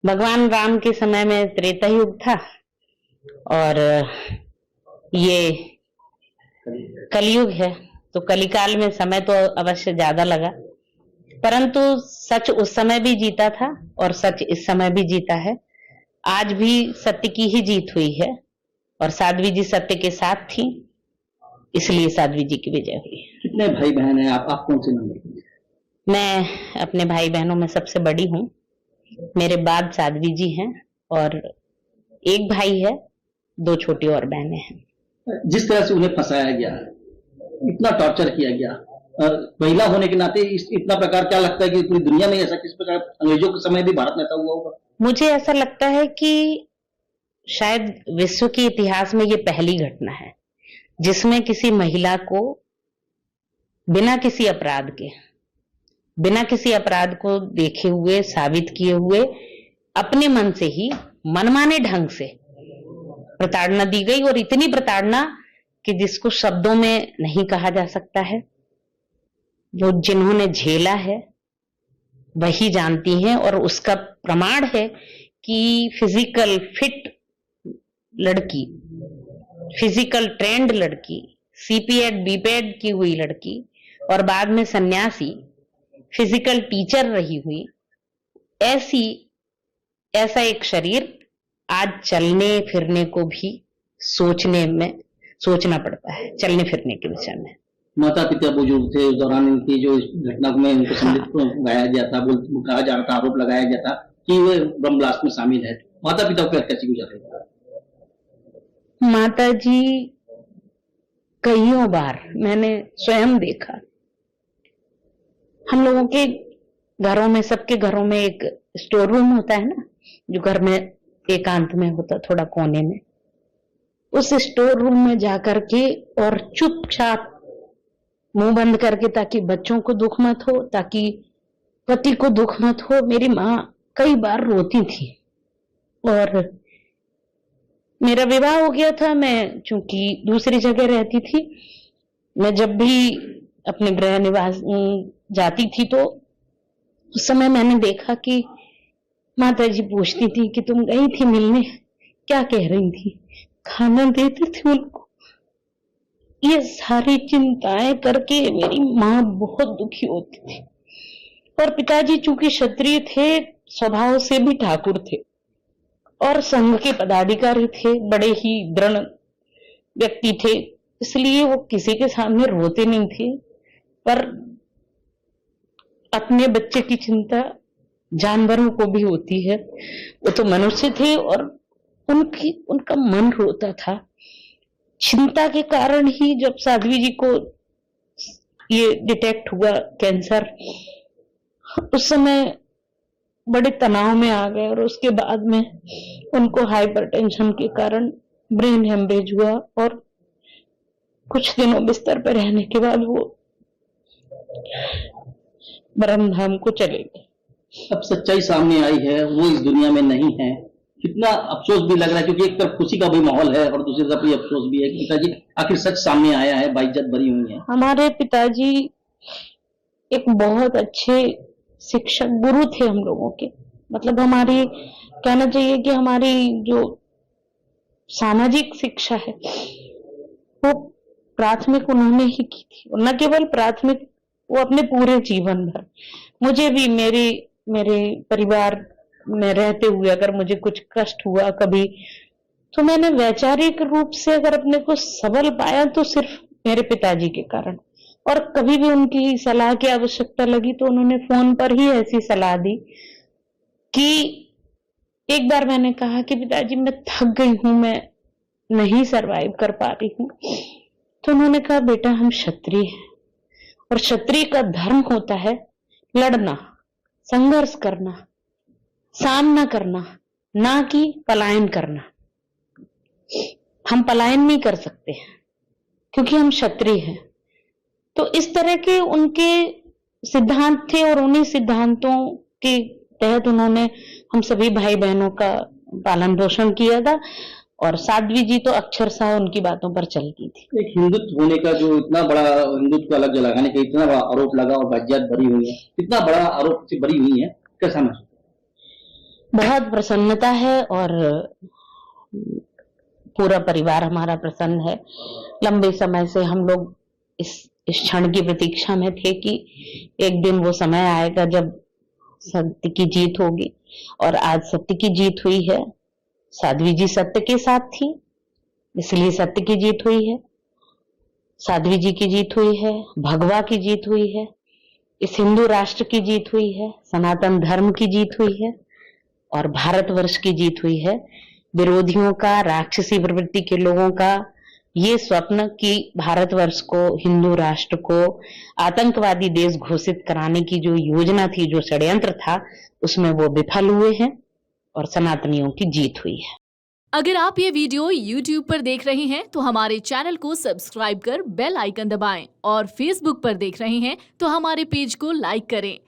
भगवान राम के समय में त्रेता युग था और ये कलयुग है। तो कलिकाल में समय तो अवश्य ज्यादा लगा, परंतु सच उस समय भी जीता था और सच इस समय भी जीता है। आज भी सत्य की ही जीत हुई है और साध्वी जी सत्य के साथ थी, इसलिए साध्वी जी की विजय हुई। कितने भाई बहन हैं आप कौन से नंबर? मैं अपने भाई बहनों में सबसे बड़ी हूँ। मेरे बाद साध्वी जी हैं और एक भाई है, 2 छोटी और बहनें हैं। जिस तरह से उन्हें फंसाया गया, इतना टॉर्चर किया गया, महिला होने के नाते इतना प्रकार, क्या लगता है कि पूरी दुनिया में ऐसा किस प्रकार अंग्रेजों के समय भी भारत में ऐसा हुआ होगा? मुझे ऐसा लगता है कि शायद विश्व के इतिहास में ये पहली घटना है जिसमें किसी महिला को बिना किसी अपराध को देखे हुए, साबित किए हुए, अपने मन से ही मनमाने ढंग से प्रताड़ना दी गई, और इतनी प्रताड़ना कि जिसको शब्दों में नहीं कहा जा सकता है। जो जिन्होंने झेला है वही जानती हैं, और उसका प्रमाण है कि फिजिकल फिट लड़की, फिजिकल ट्रेंड लड़की, सीपीएड बीपीएड की हुई लड़की और बाद में सन्यासी, फिजिकल टीचर रही हुई, ऐसा एक शरीर आज चलने फिरने को भी सोचना पड़ता है, चलने फिरने के विषय में। माता पिता बुजुर्ग थे उस दौरान, इनकी जो घटना में इनको संदिग्ध गाया गया था, कहा जा रहा था, आरोप लगाया गया था कि वे बम ब्लास्ट में शामिल है। माता पिता को कैसे गुजर रहे थे? माता जी कईयों बार मैंने स्वयं देखा। हम लोगों के घरों में, सबके घरों में एक स्टोर रूम होता है ना, जो घर में एकांत में होता, थोड़ा कोने में। उस स्टोर रूम में जाकर के और चुपचाप मुंह बंद करके, ताकि बच्चों को दुख मत हो, ताकि पति को दुख मत हो, मेरी माँ कई बार रोती थी। और मेरा विवाह हो गया था, मैं चूंकि दूसरी जगह रहती थी, मैं जब भी अपने गृह निवास जाती थी तो उस समय मैंने देखा कि माता जी पूछती थी कि तुम गई थी मिलने, क्या कह रही थी, खाना देते थे उनको। ये सारी चिंताएं करके मेरी माँ बहुत दुखी होती थी। और पिताजी चूंकि क्षत्रिय थे, स्वभाव से भी ठाकुर थे और संघ के पदाधिकारी थे, बड़े ही दृढ़ व्यक्ति थे, इसलिए वो किसी के सामने रोते नहीं थे। पर अपने बच्चे की चिंता जानवरों को भी होती है, वो तो मनुष्य थे और उनका मन रोता था। चिंता के कारण ही जब साध्वी जी को ये डिटेक्ट हुआ कैंसर, उस समय बड़े तनाव में आ गए और उसके बाद में उनको हाइपरटेंशन के कारण ब्रेन हेमरेज हुआ और कुछ दिनों बिस्तर पर रहने के बाद वो ब्रह्म धाम को चले गए। अब सच्चाई सामने आई है, वो इस दुनिया में नहीं है। कितना अफसोस भी लग रहा है, क्योंकि एक तरफ खुशी का भी माहौल है और दूसरी तरफ ये अफसोस भी है कि पिताजी आखिर सच सामने आया है, बाइज्जत भरी हुई है। हमारे पिताजी एक बहुत अच्छे शिक्षक गुरु थे हम लोगों के। मतलब हमारी, कहना चाहिए कि हमारी जो सामाजिक शिक्षा है वो प्राथमिक उन्होंने ही की थी, न केवल प्राथमिक, वो अपने पूरे जीवन भर। मुझे भी मेरे परिवार में रहते हुए अगर मुझे कुछ कष्ट हुआ कभी, तो मैंने वैचारिक रूप से अगर अपने को सबल पाया तो सिर्फ मेरे पिताजी के कारण। और कभी भी उनकी सलाह की आवश्यकता लगी तो उन्होंने फोन पर ही ऐसी सलाह दी कि एक बार मैंने कहा कि पिताजी मैं थक गई हूं, मैं नहीं सरवाइव कर पा रही हूं, तो उन्होंने कहा बेटा हम क्षत्रिय हैं और क्षत्रिय का धर्म होता है लड़ना, संघर्ष करना, सामना करना, ना कि पलायन करना। हम पलायन नहीं कर सकते क्योंकि हम क्षत्रिय हैं। तो इस तरह के उनके सिद्धांत थे और उन्हीं सिद्धांतों के तहत उन्होंने हम सभी भाई बहनों का पालन पोषण किया था और साध्वी जी तो अक्षरशः उनकी बातों पर चलती थी। एक हिंदुत्व होने का जो इतना बड़ा, हिंदुत्व को अलग लगाने का इतना बड़ा आरोप लगा और बाइज्जत भरी हुई है, इतना बड़ा आरोप से भरी हुई है, कैसा महसूस? बहुत प्रसन्नता है और पूरा परिवार हमारा प्रसन्न है। लंबे समय से हम लोग इस क्षण की प्रतीक्षा में थे कि एक दिन वो समय आएगा जब सत्य की जीत होगी, और आज सत्य की जीत हुई है। साध्वी जी सत्य के साथ थी, इसलिए सत्य की जीत हुई है। साध्वी जी की जीत हुई है, भगवा की जीत हुई है, इस हिंदू राष्ट्र की जीत हुई है, सनातन धर्म की जीत हुई है और भारतवर्ष की जीत हुई है। विरोधियों का, राक्षसी प्रवृत्ति के लोगों का ये स्वप्न कि भारतवर्ष को, हिंदू राष्ट्र को आतंकवादी देश घोषित कराने की जो योजना थी, जो षड्यंत्र था, उसमें वो विफल हुए हैं और सनातनियों की जीत हुई है। अगर आप ये वीडियो YouTube पर देख रहे हैं तो हमारे चैनल को सब्सक्राइब कर बेल आइकन दबाएं, और Facebook पर देख रहे हैं तो हमारे पेज को लाइक करें।